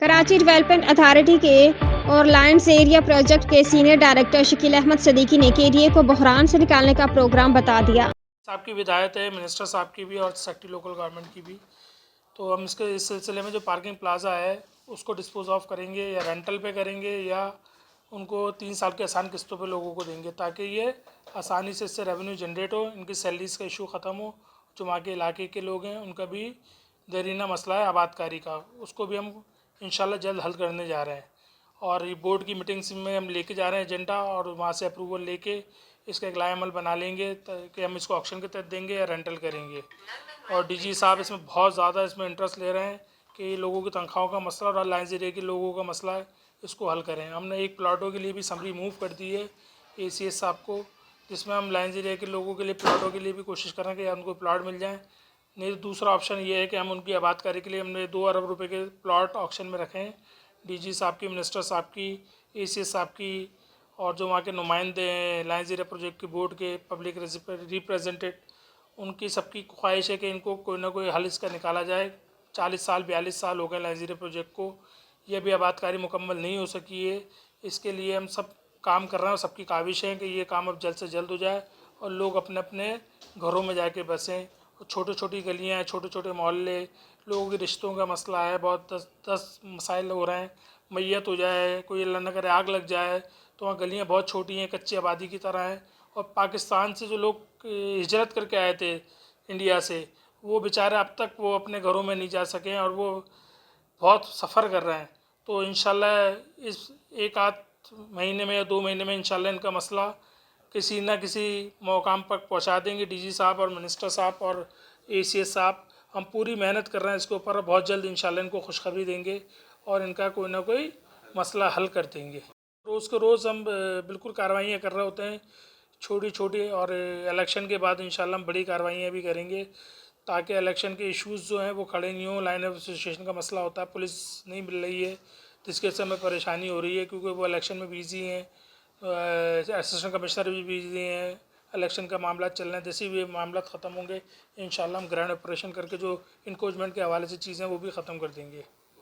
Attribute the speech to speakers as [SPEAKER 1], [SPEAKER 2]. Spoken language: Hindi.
[SPEAKER 1] कराची डेवलपमेंट अथॉरिटी के और लायंस एरिया प्रोजेक्ट के सीनियर डायरेक्टर शकील अहमद सदीकी ने केडीए को बहरान से निकालने का प्रोग्राम बता दिया।
[SPEAKER 2] साहब की विधायत है, मिनिस्टर साहब की भी और सेक्रेटरी लोकल गवर्नमेंट की भी। तो हम इस सिलसिले में जो पार्किंग प्लाजा है उसको डिस्पोज ऑफ करेंगे या रेंटल पे करेंगे या उनको 3 साल की आसान किस्तों पे लोगों को देंगे, ताकि ये आसानी से इससे रेवेन्यू जनरेट हो, इनकी सैलरीज का इशू ख़त्म हो। जो वहाँ के इलाके के लोग हैं उनका भी देरीना मसला है आबादकारी का, उसको भी हम इंशाल्लाह जल्द हल करने जा रहे हैं। और ये बोर्ड की मीटिंग्स में हम लेके जा रहे हैं एजेंडा, और वहाँ से अप्रूवल लेके इसका एक लाएमल बना लेंगे कि हम इसको ऑक्शन के तहत देंगे या रेंटल करेंगे। और डीजी साहब इसमें बहुत ज़्यादा इसमें इंटरेस्ट ले रहे हैं कि लोगों की तनख्वाहों का मसला और लाइन्स एरिया के लोगों का मसला है, इसको हल करें। हमने एक प्लाटों के लिए भी समरी मूव कर दी है ACS साहब को, जिसमें हम लाइन्स एरिया के लोगों के लिए प्लाटों के लिए भी कोशिश करें कि उनको प्लाट मिल जाएँ। नहीं तो दूसरा ऑप्शन ये है कि हम उनकी आबादकारी के लिए हमने 2 अरब रुपए के प्लाट ऑक्शन में रखे हैं। डीजी साहब की, मिनिस्टर साहब की, ACS साहब की, और जो वहाँ के नुमाइंदे हैं लाइन्स एरिया प्रोजेक्ट के बोर्ड के पब्लिक रिप्रेजेंटेड, उनकी सबकी ख्वाहिश है कि इनको कोई ना कोई हल इसका निकाला जाए। 40 साल 42 साल हो गए लाइन्स एरिया प्रोजेक्ट को, यह भी आबादकारी मुकम्मल नहीं हो सकी है। इसके लिए हम सब काम कर रहे हैं और सबकी काविश है कि ये काम अब जल्द से जल्द हो जाए और लोग अपने अपने घरों में जाके बसें। छोटी छोटी गलियाँ हैं, छोटे छोटे मोहल्ले, लोगों के रिश्तों का मसला है, बहुत 10 मसाइल हो रहे हैं। मैयत हो जाए, कोई अल्लाह न करे आग लग जाए, तो वहाँ गलियाँ बहुत छोटी हैं, कच्ची आबादी की तरह हैं। और पाकिस्तान से जो लोग हिजरत करके आए थे इंडिया से, वो बेचारे अब तक वो अपने घरों में नहीं जा सके और वो बहुत सफ़र कर रहे हैं। तो इंशाल्लाह इस एक आध महीने में या 2 महीने में इंशाल्लाह इनका मसला किसी न किसी मकाम पर पहुंचा देंगे डीजी साहब और मिनिस्टर साहब और ACS साहब। हम पूरी मेहनत कर रहे हैं इसके ऊपर, बहुत जल्द इंशाल्लाह इनको खुशखबरी देंगे और इनका कोई ना कोई मसला हल कर देंगे। रोज़ को रोज़ हम बिल्कुल कार्रवाइयाँ कर रहे होते हैं, छोटी छोटी, और इलेक्शन के बाद इंशाल्लाह हम बड़ी कार्रवाइयाँ भी करेंगे, ताकि इलेक्शन के इश्यूज़ जो हैं वो खड़े नहीं हों। लाइन ऑफ एसोसिएशन का मसला होता है, पुलिस नहीं मिल रही है, जिसके से हमें परेशानी हो रही है क्योंकि वो इलेक्शन में बिज़ी हैं। असिस्टेंट कमिश्नर भी बिज़ी हैं, इलेक्शन का मामला चल रहे हैं। जैसे भी मामला ख़त्म होंगे इंशाल्लाह हम ग्रैंड ऑपरेशन करके जो इनकोचमेंट के हवाले से चीज़ें वो भी ख़त्म कर देंगे।